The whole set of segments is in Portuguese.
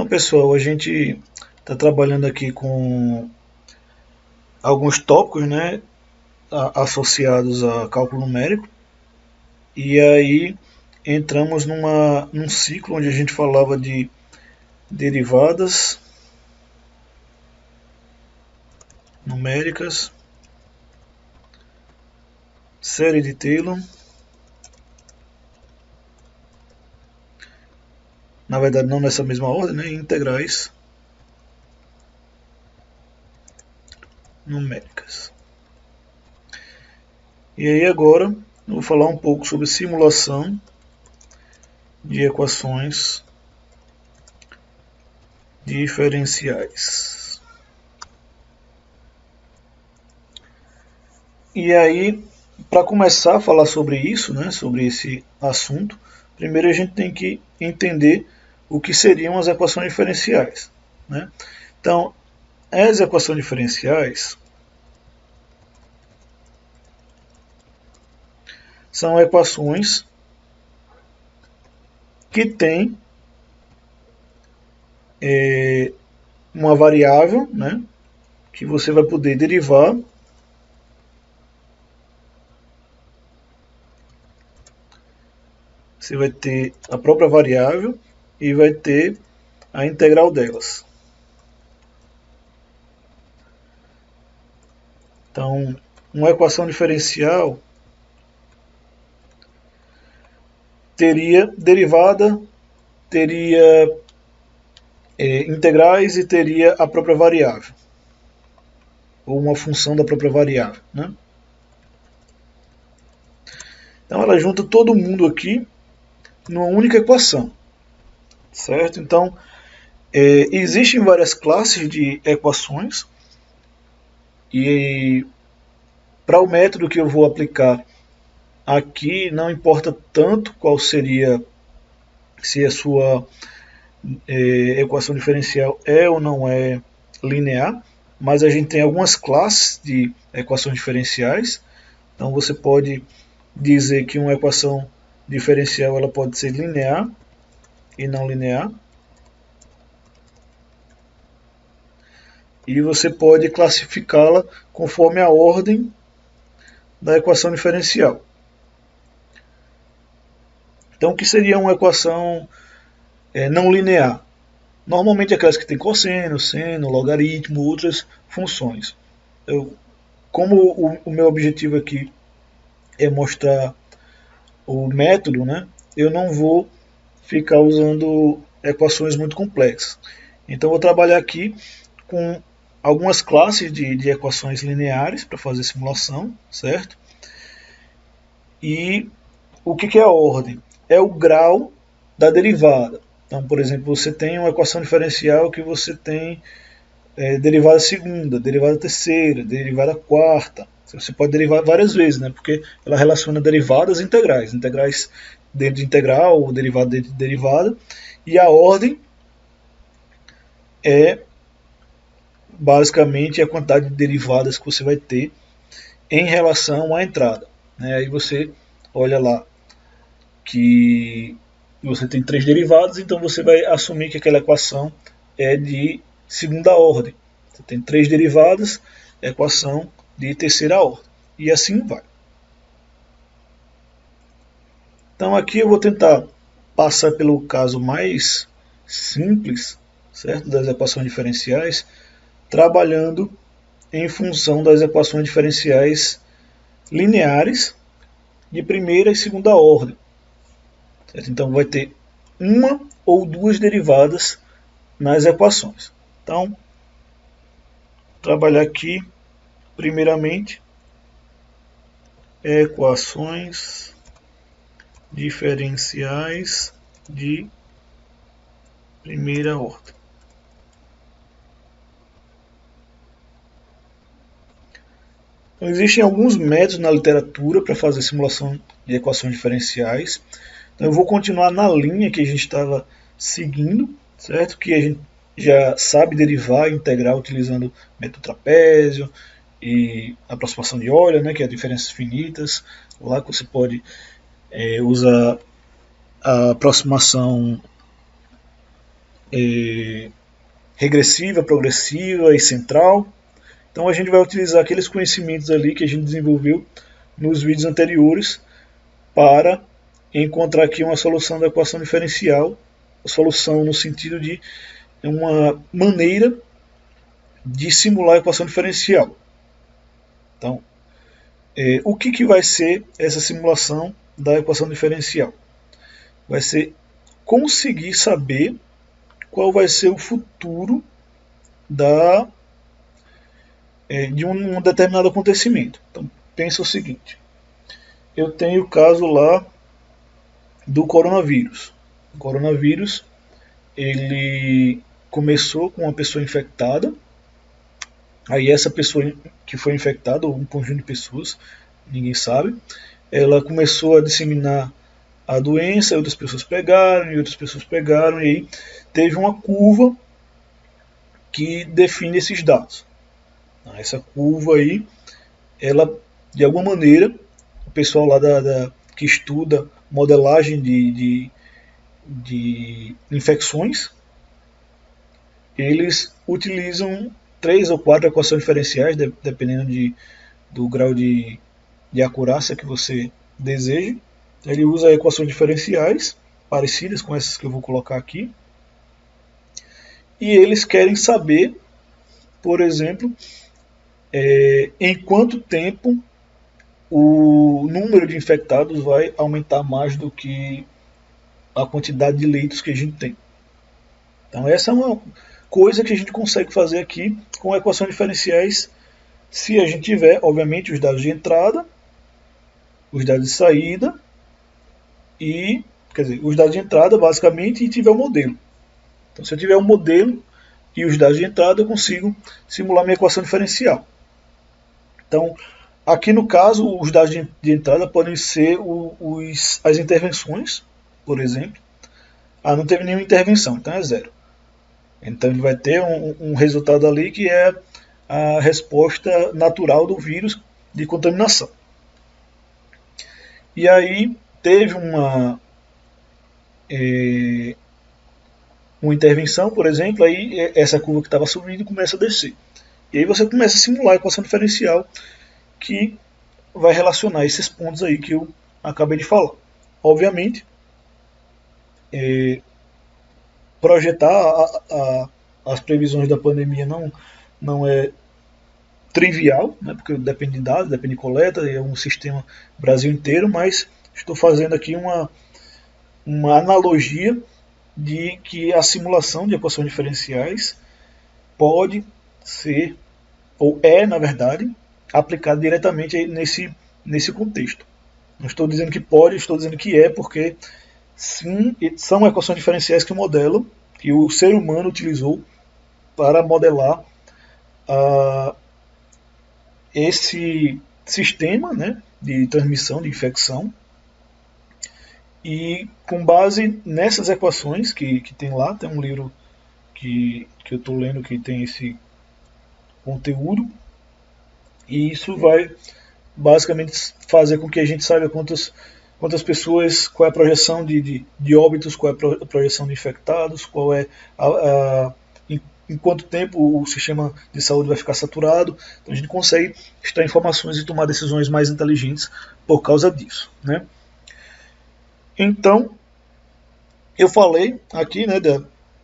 Então, pessoal, a gente está trabalhando aqui com alguns tópicos, né, associados a cálculo numérico, e aí entramos num ciclo onde a gente falava de derivadas numéricas, série de Taylor, na verdade não nessa mesma ordem, né, integrais numéricas. E aí agora eu vou falar um pouco sobre simulação de equações diferenciais. E aí, para começar a falar sobre isso, né, sobre esse assunto, primeiro a gente tem que entender o que seriam as equações diferenciais, né? Então, as equações diferenciais são equações que têm uma variável, né, que você vai poder derivar você vai ter a própria variável e vai ter a integral delas. Então, uma equação diferencial teria derivada, teria integrais e teria a própria variável, ou uma função da própria variável, né? Então ela junta todo mundo aqui numa única equação, certo? Então existem várias classes de equações e para o método que eu vou aplicar aqui não importa tanto qual seria, se a sua equação diferencial é ou não é linear, mas a gente tem algumas classes de equações diferenciais. Então você pode dizer que uma equação diferencial ela pode ser linear e não linear. E você pode classificá-la conforme a ordem da equação diferencial. Então, o que seria uma equação não linear? Normalmente aquelas que têm cosseno, seno, logaritmo, outras funções. Como o meu objetivo aqui é mostrar o método, né, eu não vou ficar usando equações muito complexas. Então vou trabalhar aqui com algumas classes de equações lineares para fazer simulação, certo? E o que é a ordem? É o grau da derivada. Então, por exemplo, você tem uma equação diferencial que você tem derivada segunda, derivada terceira, derivada quarta. Você pode derivar várias vezes, né? Porque ela relaciona derivadas e integrais. Integrais dentro de integral, ou derivada dentro de derivada. E a ordem é basicamente a quantidade de derivadas que você vai ter em relação à entrada, né? Aí você olha lá que você tem 3 derivadas, então você vai assumir que aquela equação é de segunda ordem. Você tem 3 derivadas, equação de terceira ordem. E assim vai. Então aqui eu vou tentar passar pelo caso mais simples, certo, das equações diferenciais, trabalhando em função das equações diferenciais lineares de primeira e segunda ordem. Certo? Então vai ter uma ou duas derivadas nas equações. Então, vou trabalhar aqui primeiramente equações diferenciais de primeira ordem. Então, existem alguns métodos na literatura para fazer simulação de equações diferenciais. Então, eu vou continuar na linha que a gente estava seguindo, certo? Que a gente já sabe derivar e integrar utilizando método trapézio e aproximação de Euler, né, que é diferenças finitas. Lá que você pode usar a aproximação regressiva, progressiva e central. Então a gente vai utilizar aqueles conhecimentos ali que a gente desenvolveu nos vídeos anteriores para encontrar aqui uma solução da equação diferencial, solução no sentido de uma maneira de simular a equação diferencial. Então, o que vai ser essa simulação da equação diferencial? Vai ser conseguir saber qual vai ser o futuro de um determinado acontecimento. Então, pensa o seguinte: eu tenho o caso lá do coronavírus. O coronavírus, ele começou com uma pessoa infectada. Aí essa pessoa que foi infectada, ou um conjunto de pessoas, ninguém sabe, ela começou a disseminar a doença, outras pessoas pegaram, e aí teve uma curva que define esses dados. Essa curva aí, ela, de alguma maneira, o pessoal lá que estuda modelagem de infecções, eles utilizam 3 ou 4 equações diferenciais, dependendo do grau de acurácia que você deseja. Ele usa equações diferenciais, parecidas com essas que eu vou colocar aqui. E eles querem saber, por exemplo, em quanto tempo o número de infectados vai aumentar mais do que a quantidade de leitos que a gente tem. Então essa é uma coisa que a gente consegue fazer aqui com equações diferenciais, se a gente tiver, obviamente, os dados de entrada, os dados de saída, os dados de entrada basicamente, e tiver o modelo. Então se eu tiver um modelo e os dados de entrada, eu consigo simular minha equação diferencial. Então, aqui no caso, os dados de entrada podem ser as intervenções, por exemplo. Não teve nenhuma intervenção, então é 0. Então ele vai ter um resultado ali que é a resposta natural do vírus de contaminação. E aí teve uma intervenção, por exemplo, aí essa curva que estava subindo começa a descer. E aí você começa a simular a equação diferencial que vai relacionar esses pontos aí que eu acabei de falar. Obviamente, projetar as previsões da pandemia não é trivial, né, porque depende de dados, depende de coleta, é um sistema Brasil inteiro, mas estou fazendo aqui uma analogia de que a simulação de equações diferenciais pode ser, ou na verdade, aplicada diretamente nesse contexto. Não estou dizendo que pode, estou dizendo que porque sim, são equações diferenciais que modelam, que o ser humano utilizou para modelar esse sistema, né, de transmissão, de infecção. E com base nessas equações que tem lá, tem um livro que eu estou lendo que tem esse conteúdo, e isso vai basicamente fazer com que a gente saiba quantas pessoas, qual é a projeção de óbitos, qual é a projeção de infectados, qual é em quanto tempo o sistema de saúde vai ficar saturado. Então a gente consegue extrair informações e tomar decisões mais inteligentes por causa disso, né? Então, eu falei aqui, né,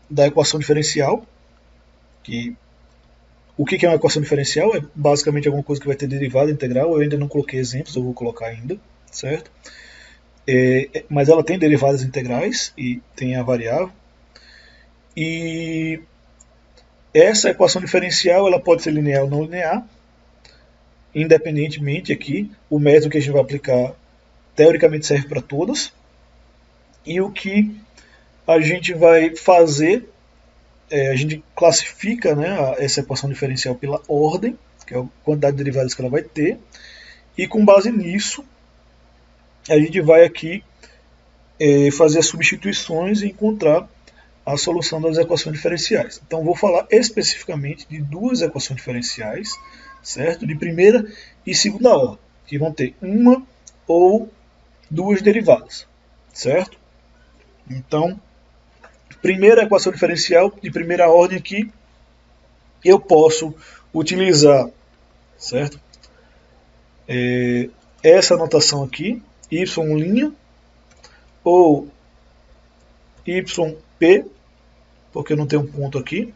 da equação diferencial, que o que é uma equação diferencial? É basicamente alguma coisa que vai ter derivada integral. Eu ainda não coloquei exemplos, eu vou colocar ainda, certo? Mas ela tem derivadas integrais e tem a variável. E essa equação diferencial ela pode ser linear ou não linear, independentemente aqui, o método que a gente vai aplicar teoricamente serve para todas. E o que a gente vai fazer, a gente classifica, né, essa equação diferencial pela ordem, que é a quantidade de derivadas que ela vai ter, e com base nisso, a gente vai aqui fazer as substituições e encontrar a solução das equações diferenciais. Então vou falar especificamente de duas equações diferenciais, certo? De primeira e segunda ordem, que vão ter uma ou duas derivadas, certo? Então, primeira equação diferencial de primeira ordem aqui, eu posso utilizar, certo? Essa notação aqui, y' ou yp, porque não tem um ponto aqui,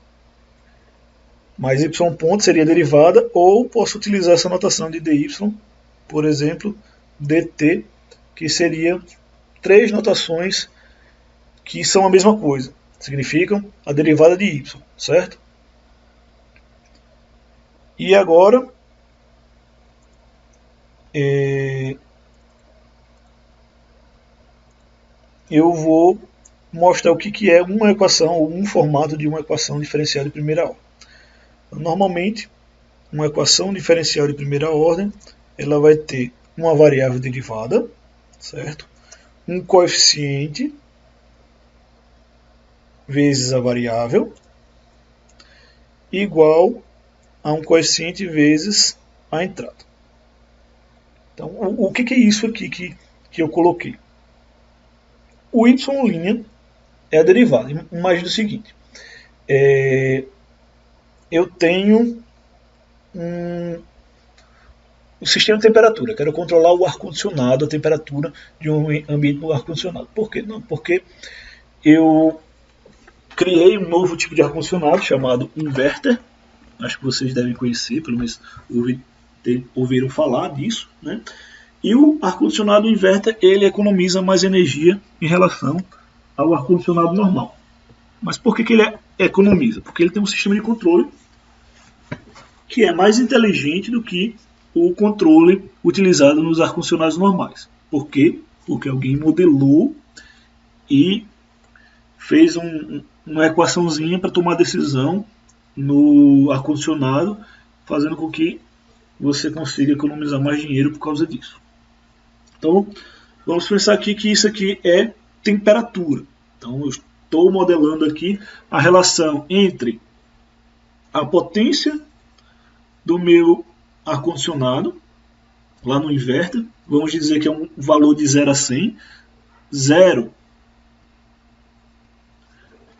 mas y ponto seria derivada, ou posso utilizar essa notação de dy, por exemplo, dt, que seria 3 notações que são a mesma coisa, significam a derivada de y, certo? E agora, eu vou mostrar o que é uma equação, ou um formato de uma equação diferencial de primeira ordem. Normalmente, uma equação diferencial de primeira ordem, ela vai ter uma variável derivada, certo? Um coeficiente vezes a variável, igual a um coeficiente vezes a entrada. Então, o que é isso aqui que eu coloquei? O y' é a derivada. Imagina o seguinte, eu tenho um sistema de temperatura, quero controlar o ar-condicionado, a temperatura de um ambiente no ar-condicionado. Por quê? Não, porque eu criei um novo tipo de ar-condicionado chamado inverter, acho que vocês devem conhecer, pelo menos ouviram falar disso, né? E o ar-condicionado inverter, ele economiza mais energia em relação ao ar-condicionado normal. Mas por que ele economiza? Porque ele tem um sistema de controle que é mais inteligente do que o controle utilizado nos ar-condicionados normais. Por quê? Porque alguém modelou e fez uma equaçãozinha para tomar decisão no ar-condicionado, fazendo com que você consiga economizar mais dinheiro por causa disso. Então, vamos pensar aqui que isso aqui é temperatura. Então, eu estou modelando aqui a relação entre a potência do meu ar-condicionado, lá no inverter, vamos dizer que é um valor de 0 a 100. 0,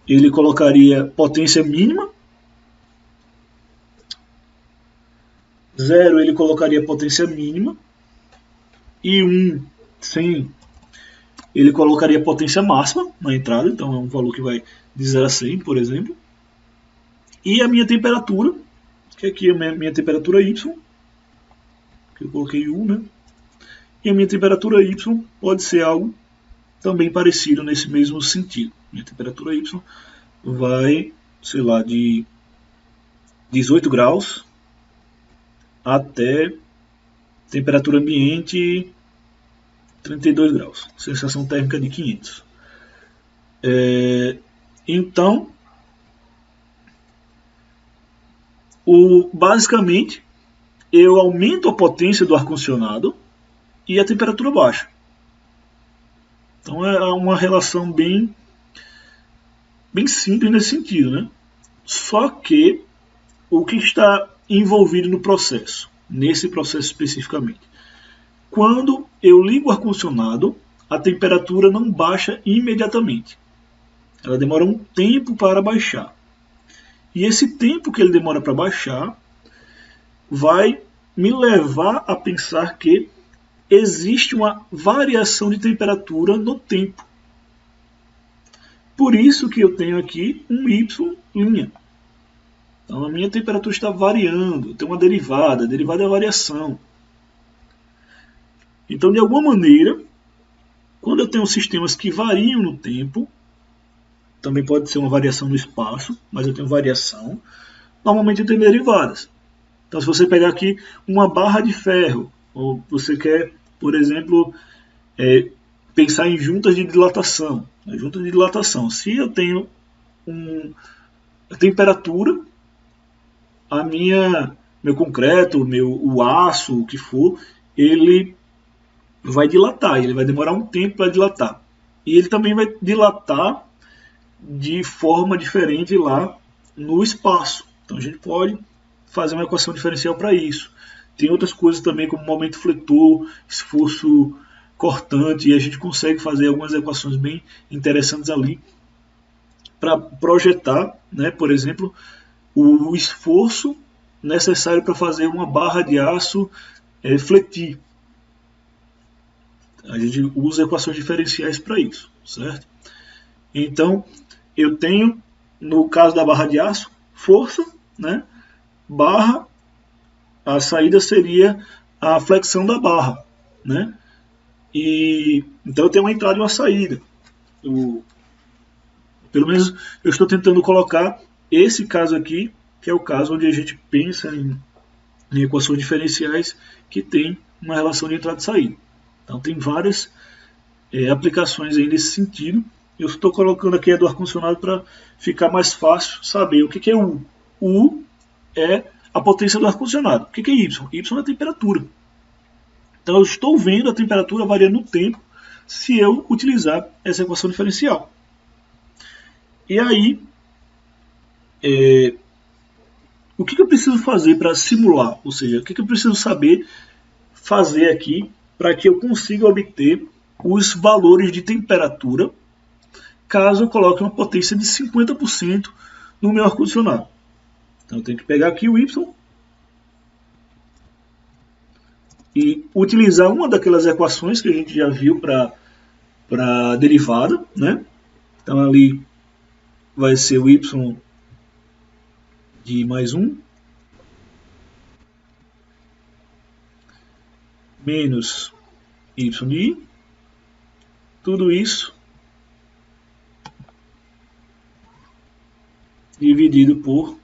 ele colocaria potência mínima. 0, ele colocaria potência mínima. E 100, ele colocaria potência máxima na entrada, então é um valor que vai de 0 a 100, por exemplo. E a minha temperatura, que aqui é a minha temperatura Y, que eu coloquei U, né? E a minha temperatura Y pode ser algo também parecido nesse mesmo sentido. Minha temperatura Y vai, sei lá, de 18 graus até temperatura ambiente 32 graus, sensação térmica de 500. Então, basicamente, eu aumento a potência do ar-condicionado e a temperatura baixa. Então é uma relação bem simples nesse sentido, né? Só que o que está envolvido no processo, nesse processo especificamente? Quando eu ligo o ar-condicionado, a temperatura não baixa imediatamente. Ela demora um tempo para baixar. E esse tempo que ele demora para baixar vai me levar a pensar que existe uma variação de temperatura no tempo. Por isso que eu tenho aqui um y'. Então a minha temperatura está variando, tem uma derivada, a derivada é a variação. Então, de alguma maneira, quando eu tenho sistemas que variam no tempo, também pode ser uma variação no espaço, mas eu tenho variação, normalmente eu tenho derivadas. Então, se você pegar aqui uma barra de ferro, ou você quer, por exemplo, pensar em juntas de dilatação. Juntas de dilatação. Se eu tenho a temperatura, meu concreto, o aço, o que for, ele vai dilatar, ele vai demorar um tempo para dilatar. E ele também vai dilatar de forma diferente lá no espaço. Então a gente pode fazer uma equação diferencial para isso. Tem outras coisas também, como momento fletor, esforço cortante, e a gente consegue fazer algumas equações bem interessantes ali para projetar, né, por exemplo, o esforço necessário para fazer uma barra de aço fletir. A gente usa equações diferenciais para isso, certo? Então, eu tenho, no caso da barra de aço, força, né, barra, a saída seria a flexão da barra, né? E então eu tenho uma entrada e uma saída. Pelo menos eu estou tentando colocar esse caso aqui, que é o caso onde a gente pensa em equações diferenciais que tem uma relação de entrada e saída. Então tem várias aplicações aí nesse sentido. Eu estou colocando aqui a do ar-condicionado para ficar mais fácil saber o que é U. U é a potência do ar-condicionado. O que é Y? Y é a temperatura. Então eu estou vendo a temperatura variando no tempo se eu utilizar essa equação diferencial. E aí, o que eu preciso fazer para simular? Ou seja, o que eu preciso saber fazer aqui para que eu consiga obter os valores de temperatura caso eu coloque uma potência de 50% no meu ar-condicionado. Então eu tenho que pegar aqui o Y e utilizar uma daquelas equações que a gente já viu para a derivada, né? Então ali vai ser o Y de mais 1 menos Y de I, tudo isso dividido por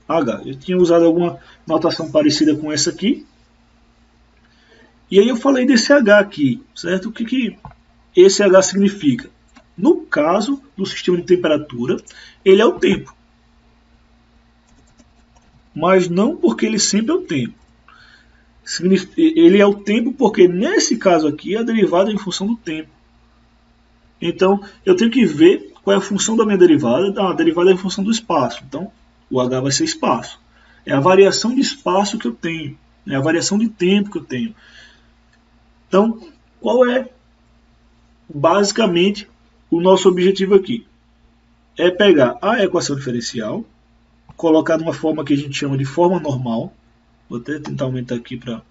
H. Eu tinha usado alguma notação parecida com essa aqui. E aí eu falei desse H aqui, certo? O que esse H significa? No caso do sistema de temperatura, ele é o tempo. Mas não porque ele sempre é o tempo. Ele é o tempo porque, nesse caso aqui, a derivada é em função do tempo. Então, eu tenho que ver qual é a função da minha derivada. A derivada é em função do espaço. Então, o H vai ser espaço. É a variação de espaço que eu tenho. É a variação de tempo que eu tenho. Então, qual é, basicamente, o nosso objetivo aqui? É pegar a equação diferencial, colocar numa forma que a gente chama de forma normal. Vou até tentar aumentar aqui para...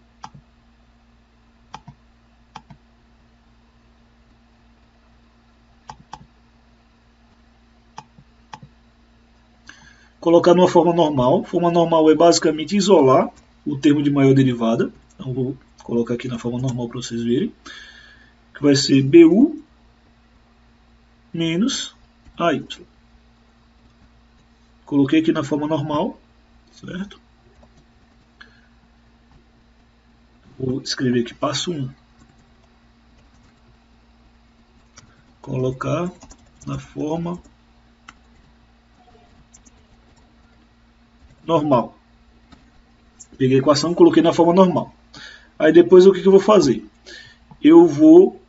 Colocar numa forma normal. Forma normal é basicamente isolar o termo de maior derivada. Então vou colocar aqui na forma normal para vocês verem. Que vai ser BU menos AY. Coloquei aqui na forma normal, certo? Vou escrever aqui passo 1. Colocar na forma normal. Peguei a equação e coloquei na forma normal. Aí depois o que eu vou fazer? Eu vou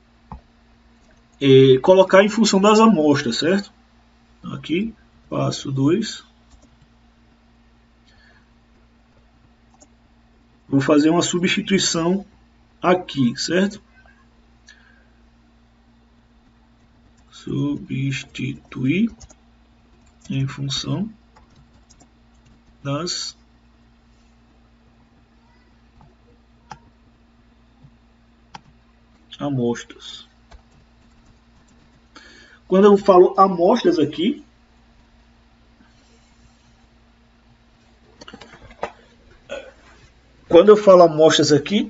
colocar em função das amostras, certo? Aqui, passo 2. Vou fazer uma substituição aqui, certo? Substituir em função das amostras. Quando eu falo amostras aqui,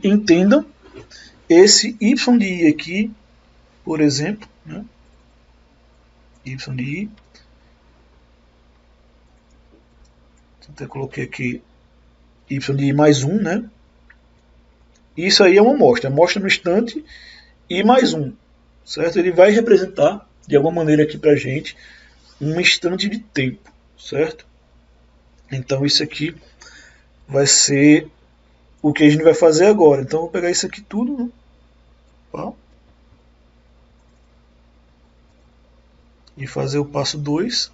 entendam esse Y de I aqui, por exemplo, né? Y de I. Até coloquei aqui Y de I mais 1, né? Isso aí é uma amostra. Amostra no instante I mais 1, certo? Ele vai representar, de alguma maneira aqui pra gente, um instante de tempo, certo? Então isso aqui vai ser o que a gente vai fazer agora. Então eu vou pegar isso aqui tudo, né? E fazer o passo 2,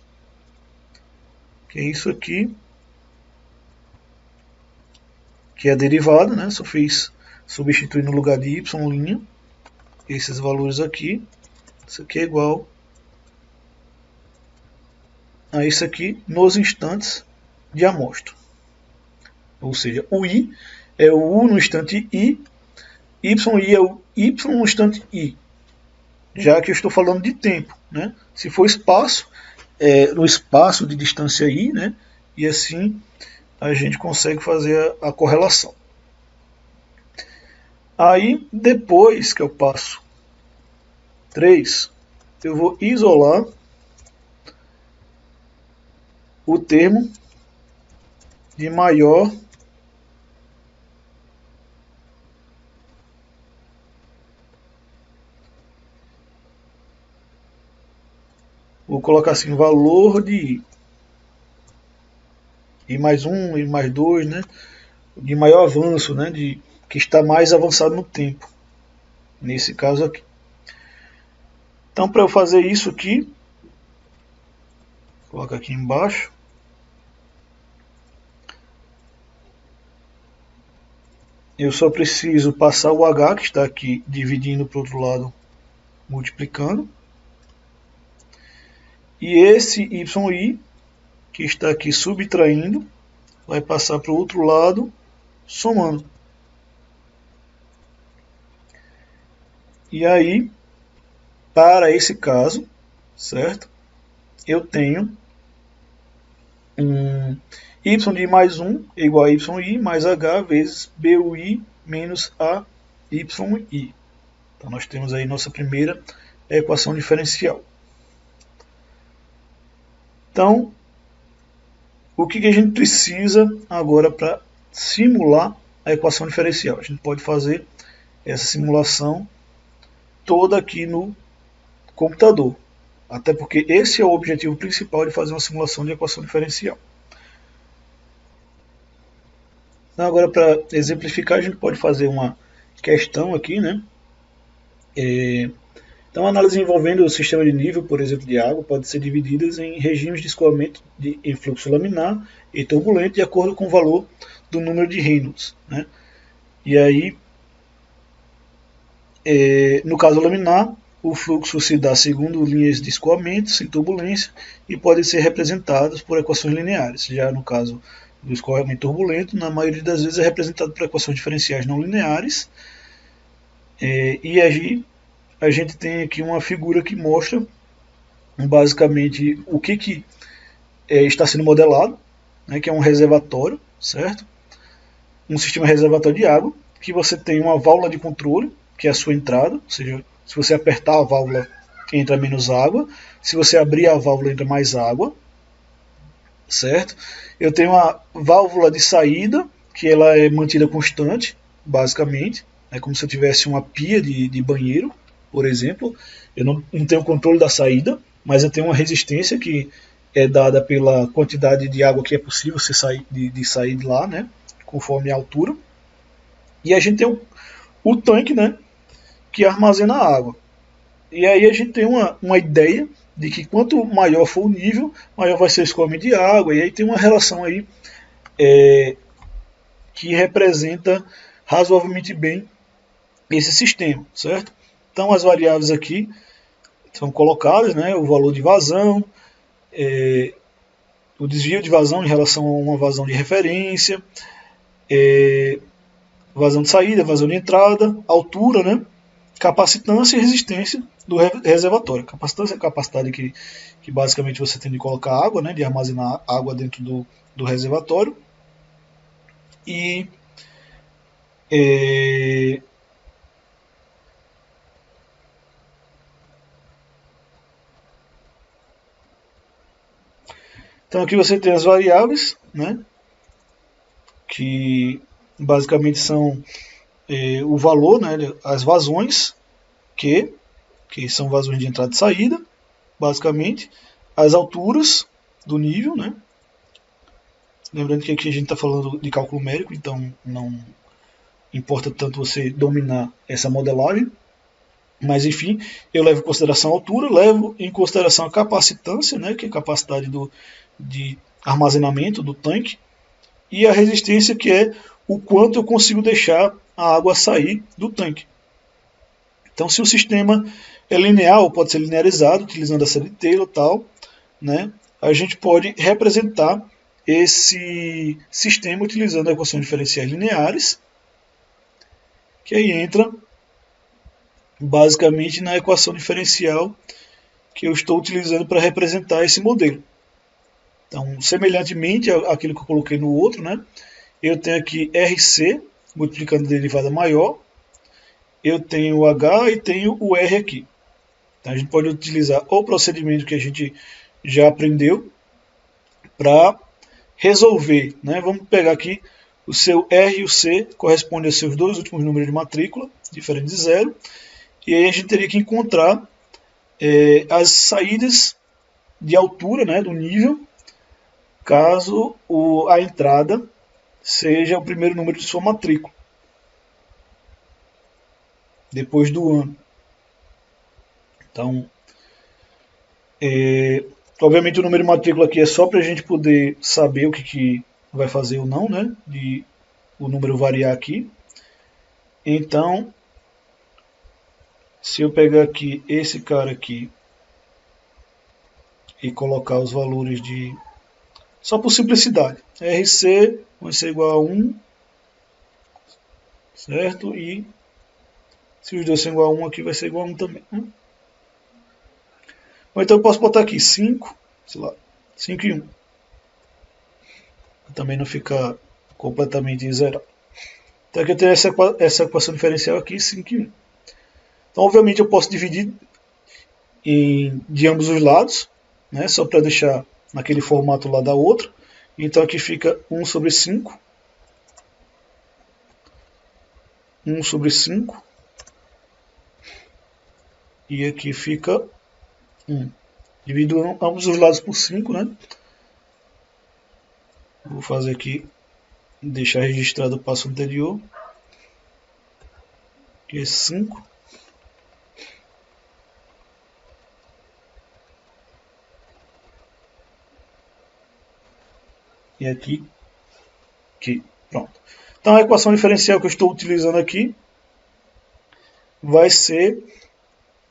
que é isso aqui, que é a derivada, né? Só fiz substituir no lugar de y', esses valores aqui. Isso aqui é igual a isso aqui nos instantes de amostra. Ou seja, o I é o U no instante I, YI é o Y no instante I. Já que eu estou falando de tempo, né? Se for espaço, no espaço de distância I, né? E assim a gente consegue fazer a correlação. Aí, depois que eu passo 3, eu vou isolar o termo de maior vou colocar assim, valor de I mais 1, I mais 2, né? De maior avanço, né? Que está mais avançado no tempo. Nesse caso aqui. Então, para eu fazer isso aqui, coloca aqui embaixo. Eu só preciso passar o H, que está aqui, dividindo para o outro lado, multiplicando. E esse YI, que está aqui subtraindo, vai passar para o outro lado, somando. E aí, para esse caso, certo? Eu tenho y de mais 1 é igual a yi mais h vezes bui menos ayi. Então nós temos aí nossa primeira equação diferencial. Então, o que a gente precisa agora para simular a equação diferencial? A gente pode fazer essa simulação toda aqui no computador. Até porque esse é o objetivo principal de fazer uma simulação de equação diferencial. Então, agora, para exemplificar, a gente pode fazer uma questão aqui, né? Então, a análise envolvendo o sistema de nível, por exemplo, de água, pode ser dividida em regimes de escoamento em fluxo laminar e turbulento, de acordo com o valor do número de Reynolds, né? E aí, no caso laminar, o fluxo se dá segundo linhas de escoamento, sem turbulência, e podem ser representados por equações lineares. Já no caso do escoamento turbulento, na maioria das vezes é representado por equações diferenciais não lineares. E aí a gente tem aqui uma figura que mostra basicamente o que está sendo modelado, né, que é um reservatório, certo? Um sistema reservatório de água, que você tem uma válvula de controle, que é a sua entrada, ou seja, se você apertar a válvula, entra menos água. Se você abrir a válvula, entra mais água. Certo? Eu tenho uma válvula de saída, que ela é mantida constante, basicamente. É como se eu tivesse uma pia de banheiro, por exemplo. Eu não tenho controle da saída, mas eu tenho uma resistência que é dada pela quantidade de água que é possível você sair de lá, né? Conforme a altura. E a gente tem o tanque, né? Que armazena a água. E aí a gente tem uma ideia de que quanto maior for o nível, maior vai ser o escoamento de água, e aí tem uma relação aí que representa razoavelmente bem esse sistema, certo? Então as variáveis aqui são colocadas, né? O valor de vazão, o desvio de vazão em relação a uma vazão de referência, vazão de saída, vazão de entrada, altura, né? Capacitância e resistência do reservatório. Capacitância é a capacidade que basicamente você tem de colocar água, né, de armazenar água dentro do reservatório. E então aqui você tem as variáveis, né, que basicamente são o valor, né, as vazões, que são vazões de entrada e saída, basicamente, as alturas do nível, né? Lembrando que aqui a gente está falando de cálculo numérico, então não importa tanto você dominar essa modelagem, mas enfim, eu levo em consideração a altura, levo em consideração a capacitância, né, que é a capacidade de armazenamento do tanque, e a resistência, que é o quanto eu consigo deixar a água sair do tanque. Então, se o sistema é linear, ou pode ser linearizado, utilizando a série de Taylor e tal, né, a gente pode representar esse sistema utilizando equações diferenciais lineares, que aí entra basicamente na equação diferencial que eu estou utilizando para representar esse modelo. Então, semelhantemente àquilo que eu coloquei no outro, né, eu tenho aqui RC multiplicando a derivada maior, eu tenho o H e tenho o R aqui. Então, a gente pode utilizar o procedimento que a gente já aprendeu para resolver. Né? Vamos pegar aqui o seu R e o C, corresponde aos seus dois últimos números de matrícula, diferente de zero, e aí a gente teria que encontrar as saídas de altura, né, do nível, caso a entrada seja o primeiro número de sua matrícula, depois do ano. Então, obviamente o número de matrícula aqui é só para a gente poder saber o que vai fazer ou não, né, de o número variar aqui. Então, se eu pegar aqui esse cara aqui e colocar os valores de... Só por simplicidade. RC vai ser igual a 1, certo? E se os dois são igual a 1 aqui, vai ser igual a 1 também. Né? Ou então eu posso botar aqui 5, sei lá, 5 e 1. Para também não ficar completamente zerado. Então aqui eu tenho essa equação diferencial aqui, 5 e 1. Então, obviamente, eu posso dividir de ambos os lados, né, só para deixar naquele formato lá da outra. Então, aqui fica 1 sobre 5. 1 sobre 5. E aqui fica 1. Divido ambos os lados por 5, né? Vou fazer aqui, deixar registrado o passo anterior. Que é 5. E aqui, pronto. Então a equação diferencial que eu estou utilizando aqui vai ser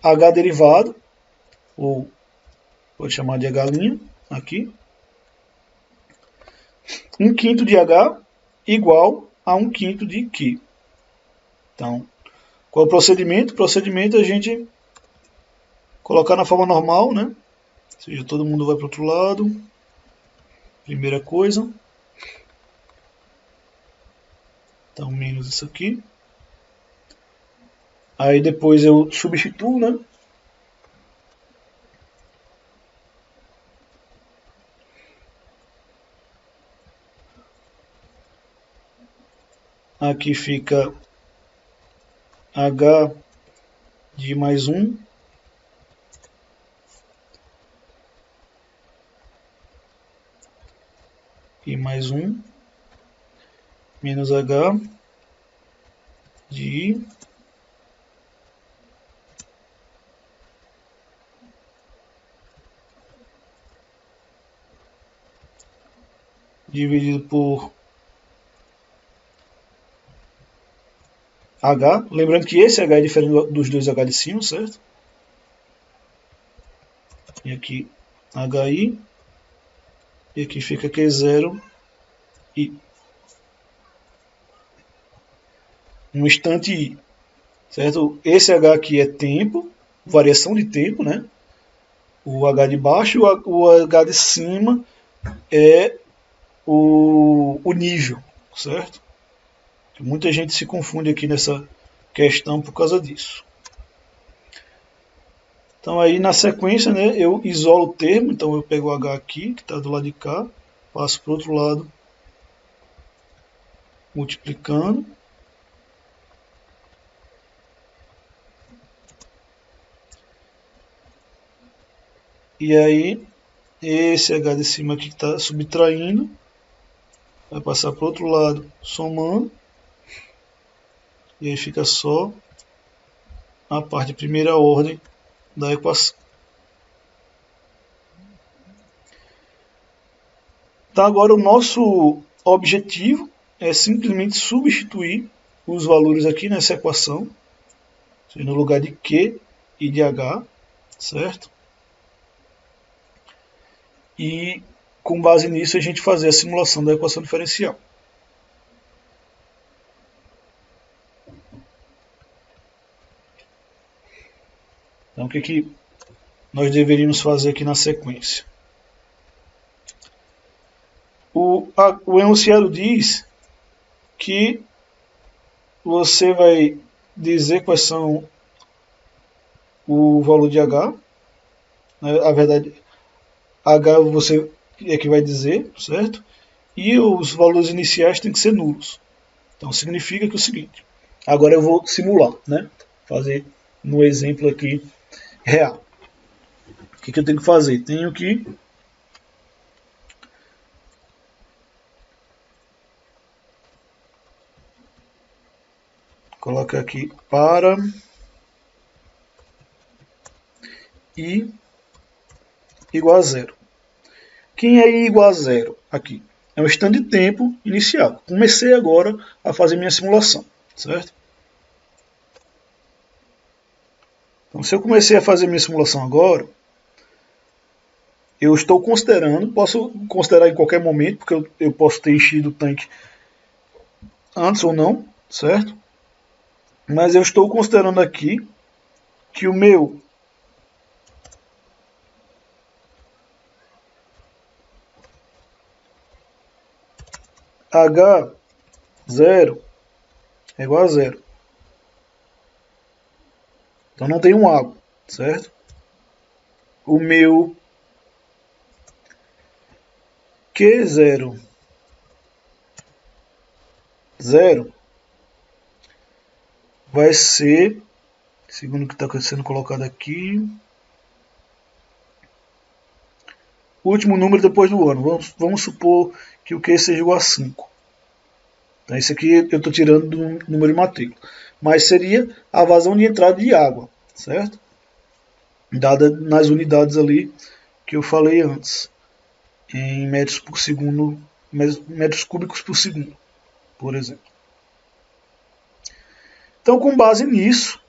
H derivado, ou vou chamar de H' aqui, 1/5 de H igual a 1/5 de Q. Então, qual é o procedimento? O procedimento é a gente colocar na forma normal, né? Ou seja, todo mundo vai para o outro lado. Primeira coisa. Então, menos isso aqui. Aí depois eu substituo, né? Aqui fica H de mais 1. E mais 1. Menos H de I. Dividido por H. Lembrando que esse H é diferente dos dois H de cima, certo? E aqui HI. E aqui fica Q0 I. Um instante I. Certo? Esse H aqui é tempo, variação de tempo, né? O H de baixo e o H de cima é o nível, certo? Muita gente se confunde aqui nessa questão por causa disso. Então aí na sequência, né, eu isolo o termo, então eu pego o H aqui, que está do lado de cá, passo para o outro lado, multiplicando. E aí esse H de cima aqui que está subtraindo, vai passar para o outro lado, somando. E aí fica só a parte de primeira ordem da equação. Então agora o nosso objetivo é simplesmente substituir os valores aqui nessa equação, no lugar de Q e de H, certo? e com base nisso a gente fazer a simulação da equação diferencial. Então o que nós deveríamos fazer aqui na sequência? O enunciado diz que você vai dizer quais são o valor de H, né? A verdade, H você é que vai dizer, certo? E os valores iniciais têm que ser nulos. Então significa que é o seguinte, agora eu vou simular, né? Fazer no exemplo aqui real. O que eu tenho que fazer? Tenho que colocar aqui para I igual a zero. Quem é I igual a zero? Aqui. É um instante de tempo inicial. Comecei agora a fazer minha simulação, certo? Então, se eu comecei a fazer minha simulação agora, eu estou considerando, posso considerar em qualquer momento, porque eu posso ter enchido o tanque antes ou não, certo? Mas eu estou considerando aqui que o meu H0 é igual a zero. Então não tem um água, certo? O meu Q0 0 vai ser, segundo o que está sendo colocado aqui, o último número depois do ano. Vamos supor que o Q seja igual a 5. Então isso aqui eu estou tirando do número de matrícula. Mas seria a vazão de entrada de água, certo? Dada nas unidades ali que eu falei antes, em metros por segundo, metros cúbicos por segundo, por exemplo. Então, com base nisso,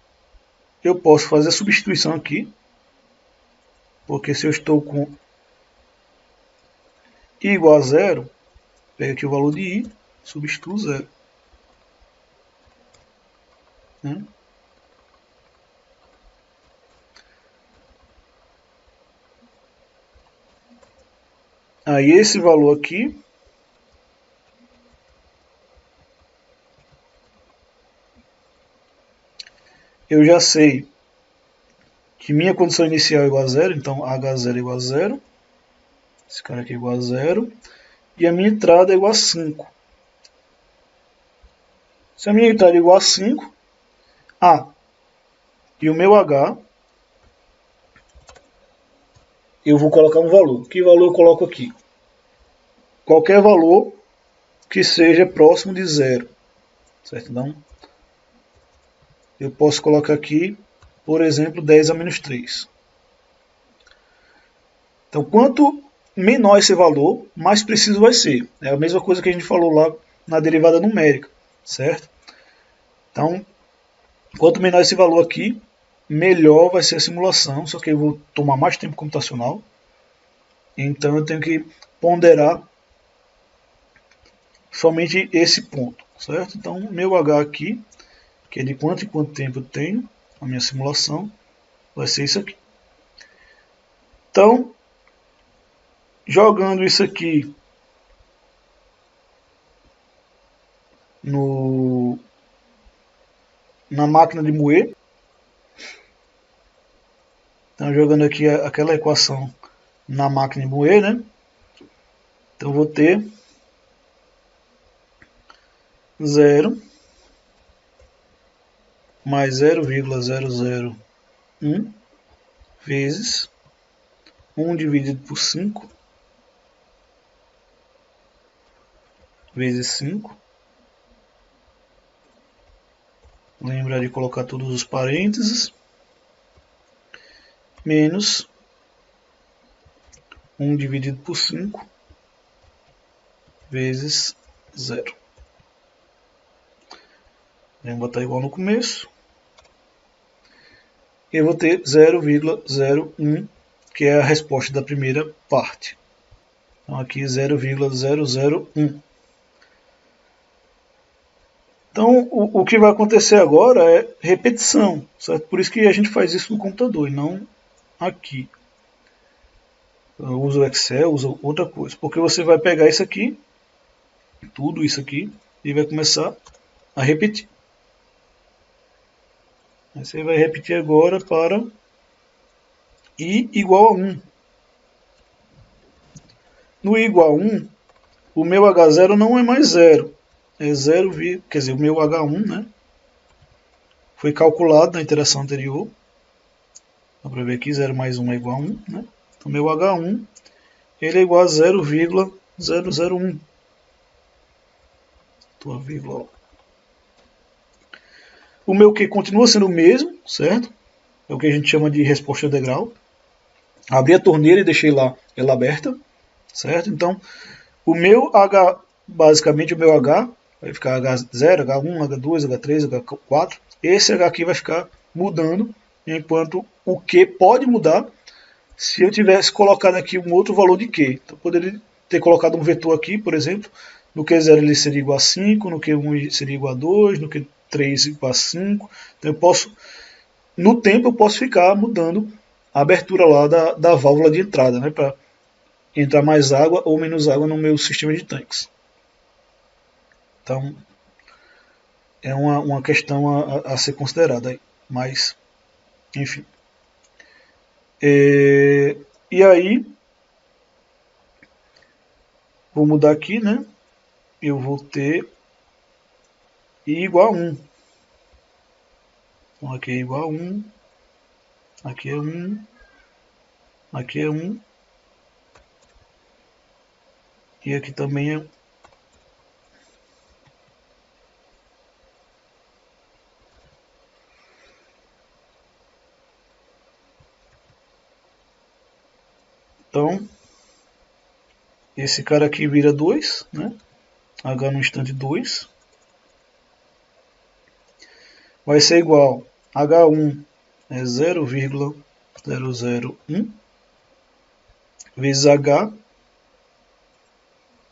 eu posso fazer a substituição aqui, porque se eu estou com I igual a zero, pego aqui o valor de I, substituo zero. Né? Aí esse valor aqui eu já sei que minha condição inicial é igual a zero, então H0 é igual a zero, esse cara aqui é igual a zero, e a minha entrada é igual a 5. Se a minha entrada é igual a 5, e o meu H, eu vou colocar um valor. Que valor eu coloco aqui? Qualquer valor que seja próximo de zero, certo? Então, eu posso colocar aqui, por exemplo, 10 a menos 3. Então, quanto menor esse valor, mais preciso vai ser. É a mesma coisa que a gente falou lá na derivada numérica, certo? Então, quanto menor esse valor aqui, melhor vai ser a simulação, só que eu vou tomar mais tempo computacional. Então, eu tenho que ponderar somente esse ponto, certo? Então, meu H aqui, que é de quanto em quanto tempo eu tenho, a minha simulação, vai ser isso aqui. Então, jogando isso aqui na máquina de moer, então jogando aqui aquela equação na máquina de moer, né? Então vou ter 0 mais 0,001 vezes 1 dividido por 5 vezes 5. Lembra de colocar todos os parênteses. Menos 1 dividido por 5 vezes 0. Vamos botar igual no começo. Eu vou ter 0,01, que é a resposta da primeira parte. Então aqui 0,001. Então o que vai acontecer agora é repetição, certo? Por isso que a gente faz isso no computador e não aqui. Eu uso o Excel, uso outra coisa. Porque você vai pegar isso aqui, tudo isso aqui, e vai começar a repetir. Aí você vai repetir agora para I igual a 1. No I igual a 1, o meu H0 não é mais 0. É 0, quer dizer, o meu H1, né? Foi calculado na iteração anterior. Dá para ver aqui, 0 mais 1 é igual a 1, né? Então, meu H1 ele é igual a 0,001. Tua vírgula. O meu Q continua sendo o mesmo, certo? É o que a gente chama de resposta integral. Abri a torneira e deixei lá ela aberta, certo? Então, o meu H, basicamente o meu H, vai ficar H0, H1, H2, H3, H4. Esse H aqui vai ficar mudando, enquanto o Q pode mudar se eu tivesse colocado aqui um outro valor de Q. Então, eu poderia ter colocado um vetor aqui, por exemplo. No Q0 ele seria igual a 5, no Q1 seria igual a 2, no Q3 igual a 5. Então, eu posso, no tempo, eu posso ficar mudando a abertura lá da válvula de entrada, né, para entrar mais água ou menos água no meu sistema de tanques. Então, é uma questão a ser considerada aí. Mas, enfim. E aí, vou mudar aqui, né? Eu vou ter I igual a 1. Então, aqui é igual a 1. Aqui é 1. Aqui é 1. E aqui também é. Então, esse cara aqui vira 2, né? H no instante 2. Vai ser igual H1 é 0,001 vezes H.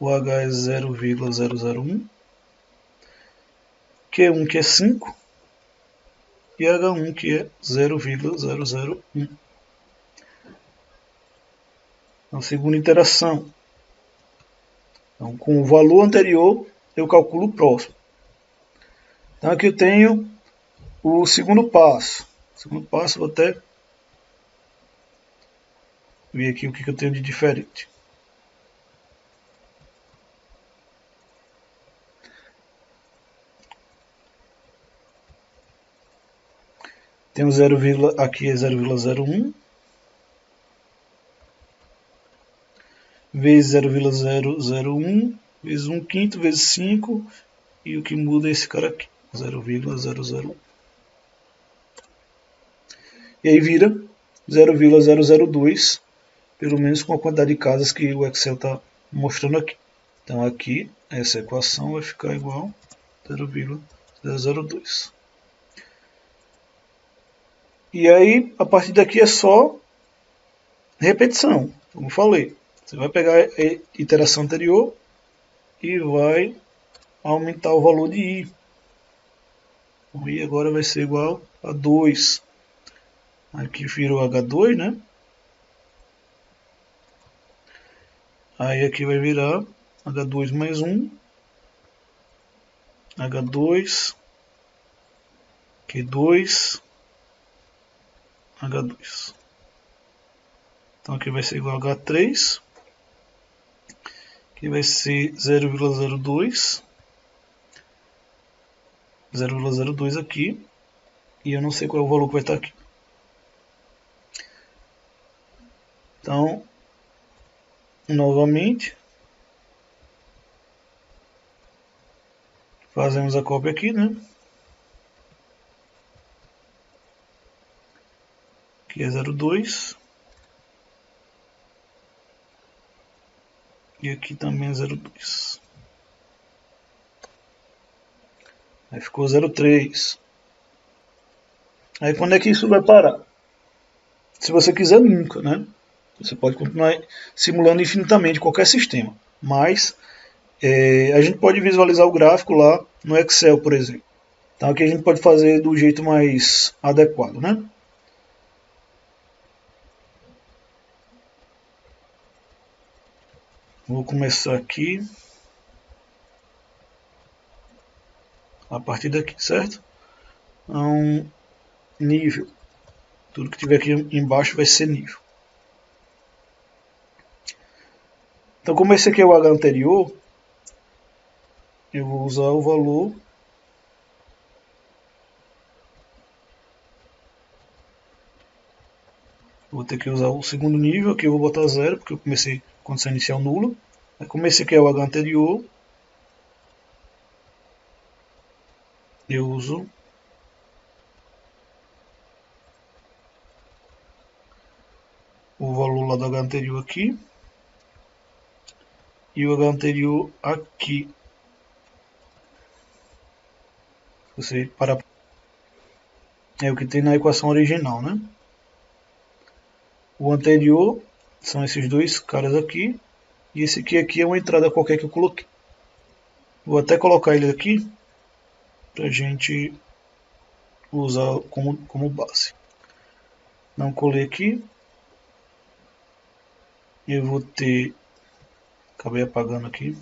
O H é 0,001. Q1 que é 5. E H1 que é 0,001. A segunda iteração. Então, com o valor anterior, eu calculo o próximo. Então, aqui eu tenho o segundo passo. O segundo passo, vou até ver aqui o que eu tenho de diferente. Tem 0, aqui é 0,01 vezes 0,001 vezes 1 quinto vezes 5 e o que muda é esse cara aqui, 0,001. E aí vira 0,002, pelo menos com a quantidade de casas que o Excel está mostrando aqui. Então aqui essa equação vai ficar igual a 0,002. E aí, a partir daqui é só repetição, como eu falei. Você vai pegar a iteração anterior e vai aumentar o valor de I. O I agora vai ser igual a 2. Aqui virou H2, né? Aí aqui vai virar H2 mais 1. H2. Q2. H2. Então aqui vai ser igual a H3. Aqui vai ser 0,02. 0,02 aqui. E eu não sei qual é o valor que vai estar aqui. Então, novamente, fazemos a cópia aqui, né? Aqui é 0,2. E aqui também é 0,2. Aí ficou 0,3. Aí quando é que isso vai parar? Se você quiser, nunca, né? Você pode continuar simulando infinitamente qualquer sistema, mas a gente pode visualizar o gráfico lá no Excel, por exemplo. Então aqui a gente pode fazer do jeito mais adequado, né? Vou começar aqui a partir daqui, certo? Então, nível. Tudo que tiver aqui embaixo vai ser nível. Então, como esse aqui é o H anterior, eu vou usar o valor vou ter que usar o segundo nível, aqui eu vou botar 0, porque eu comecei condição inicial nula. Como esse aqui é o H anterior, eu uso o valor lá do H anterior aqui e o H anterior aqui. Você para é o que tem na equação original, né? O anterior são esses dois caras aqui e esse aqui é uma entrada qualquer que eu coloquei. Vou até colocar ele aqui para a gente usar como base. Não colei aqui. Eu vou ter... Acabei apagando aqui.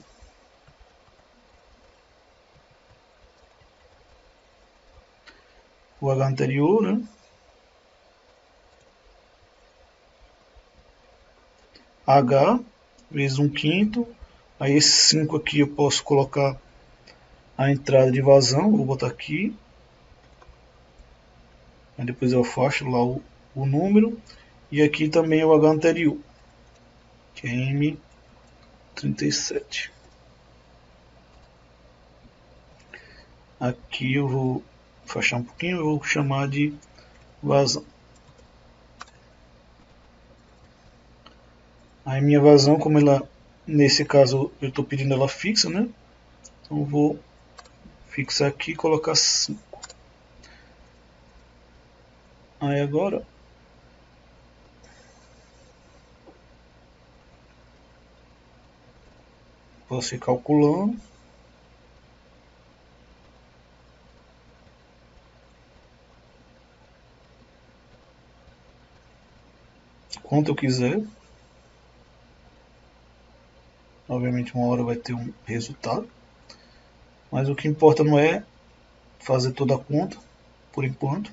O H anterior, né? H vezes 1/5. Aí esse 5 aqui eu posso colocar a entrada de vazão. Vou botar aqui. Aí depois eu afasto lá o número. E aqui também é o H anterior, que é M37. Aqui eu vou afastar um pouquinho, eu vou chamar de vazão. Aí minha vazão, como ela, nesse caso eu estou pedindo ela fixa, né? Então eu vou fixar aqui e colocar 5. Aí agora posso ir calculando. Quanto eu quiser. Obviamente uma hora vai ter um resultado. Mas o que importa não é fazer toda a conta, por enquanto.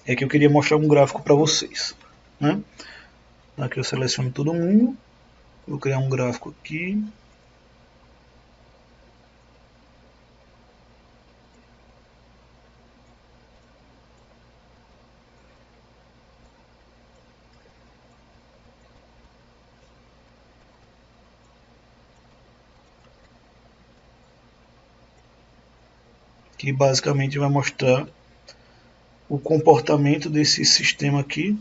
É que eu queria mostrar um gráfico para vocês, né? Aqui eu seleciono todo mundo. Vou criar um gráfico aqui. Que basicamente vai mostrar o comportamento desse sistema aqui.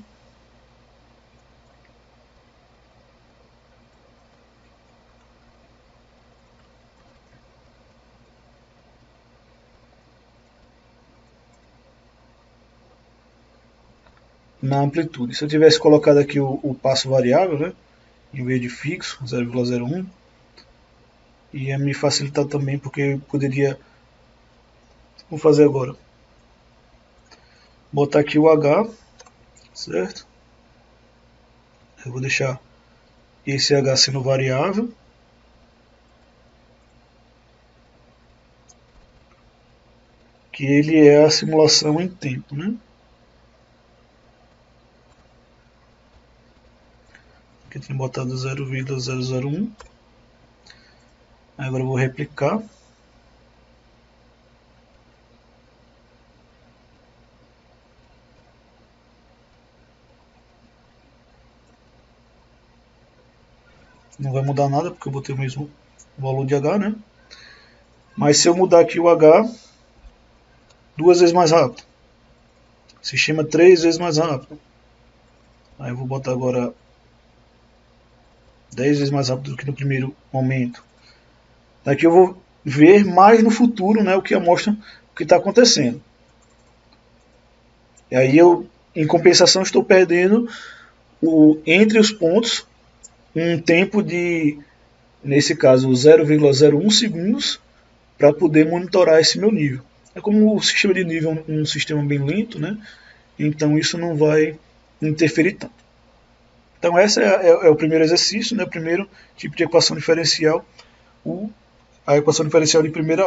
Na amplitude. Se eu tivesse colocado aqui o passo variável, né, em vez de fixo, 0,01, ia me facilitar também, porque eu poderia... Vou fazer agora. Botar aqui o H, certo? Eu vou deixar esse H sendo variável. Que ele é a simulação em tempo, né? Aqui tem botado 0,001. Agora eu vou replicar. Não vai mudar nada porque eu botei o mesmo valor de H, né? Mas se eu mudar aqui o H 2 vezes mais rápido, sistema 3 vezes mais rápido, aí eu vou botar agora 10 vezes mais rápido do que no primeiro momento. Daqui eu vou ver mais no futuro, né, o que mostra o que está acontecendo. E aí eu, em compensação, estou perdendo entre os pontos um tempo de, nesse caso, 0,01 segundos para poder monitorar esse meu nível. É como o sistema de nível é um sistema bem lento, né? Então isso não vai interferir tanto. Então esse é o primeiro exercício, né? O primeiro tipo de equação diferencial, a equação diferencial de primeira